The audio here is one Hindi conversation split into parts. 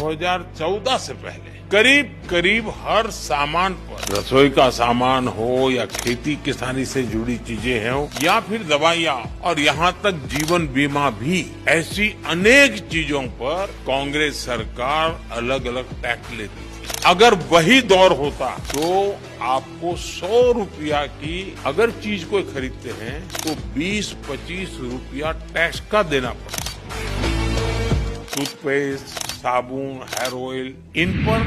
2014 से पहले करीब करीब हर सामान पर, रसोई का सामान हो या खेती किसानी से जुड़ी चीजें हो या फिर दवाइयाँ और यहाँ तक जीवन बीमा भी, ऐसी अनेक चीजों पर कांग्रेस सरकार अलग अलग टैक्स लेती थी। अगर वही दौर होता तो आपको 100 रुपया की अगर चीज कोई खरीदते हैं तो 20-25 रुपया टैक्स का देना पड़ता। टूथपेस्ट, साबुन, हेयर ऑयल, इन पर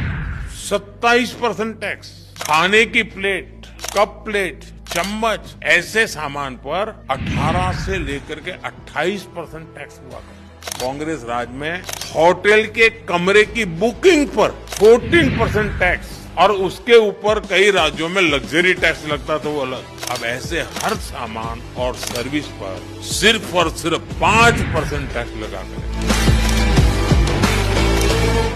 27% टैक्स। खाने की प्लेट, कप प्लेट, चम्मच, ऐसे सामान पर 18 से लेकर के 28% टैक्स हुआ करता। कांग्रेस राज में होटल के कमरे की बुकिंग पर 14% टैक्स और उसके ऊपर कई राज्यों में लग्जरी टैक्स लगता था वो अलग। अब ऐसे हर सामान और सर्विस पर सिर्फ और सिर्फ 5% टैक्स लगा कर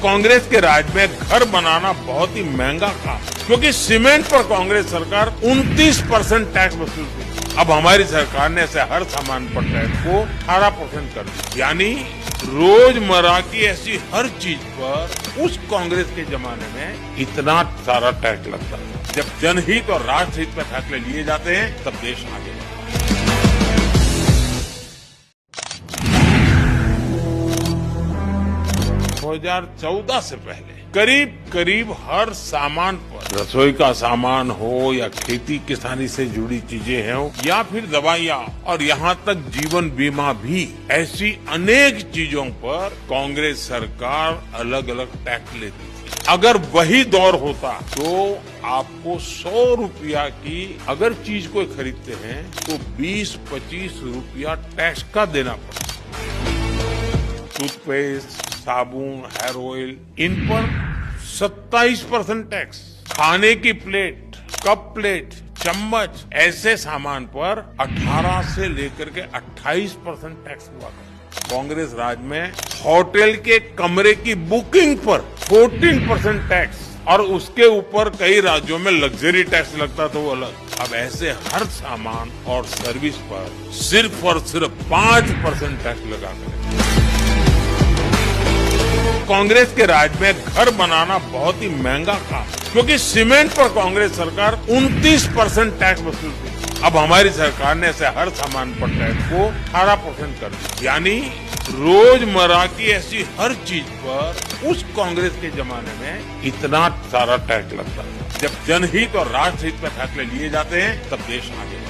कांग्रेस के राज में घर बनाना बहुत ही महंगा काम, क्योंकि सीमेंट पर कांग्रेस सरकार 29% टैक्स वसूलती थी। अब हमारी सरकार ने ऐसे हर सामान पर टैक्स को 18% कर दिया, यानी रोजमर्रा की ऐसी हर चीज पर उस कांग्रेस के जमाने में इतना सारा टैक्स लगता है। जब जनहित और राष्ट्रहित में फैसले लिए जाते हैं तब देश आगे बढ़ता है। 2014 से पहले करीब करीब हर सामान पर, रसोई का सामान हो या खेती किसानी से जुड़ी चीजें हो या फिर दवाइयाँ और यहाँ तक जीवन बीमा भी, ऐसी अनेक चीजों पर कांग्रेस सरकार अलग अलग टैक्स लेती थी। अगर वही दौर होता तो आपको 100 रुपया की अगर चीज कोई खरीदते हैं तो 20-25 रुपया टैक्स का देना पड़ता। टूथपेस्ट, साबुन, हेयर ऑयल, इन पर 27% टैक्स। खाने की प्लेट, कप प्लेट, चम्मच, ऐसे सामान पर 18 से लेकर के 28% टैक्स हुआ करता। कांग्रेस राज में होटल के कमरे की बुकिंग पर 14% टैक्स और उसके ऊपर कई राज्यों में लग्जरी टैक्स लगता था वो अलग। अब ऐसे हर सामान और सर्विस पर सिर्फ और सिर्फ 5% टैक्स लगा कर कांग्रेस के राज में घर बनाना बहुत ही महंगा काम, क्योंकि सीमेंट पर कांग्रेस सरकार 29% टैक्स वसूलती थी। अब हमारी सरकार ने ऐसे हर सामान पर टैक्स को 18% कर दिया, यानी रोजमर्रा की ऐसी हर चीज पर उस कांग्रेस के जमाने में इतना सारा टैक्स लगता है। जब जनहित और राष्ट्रहित में फैसले लिए जाते हैं तब देश आगे बढ़ता है।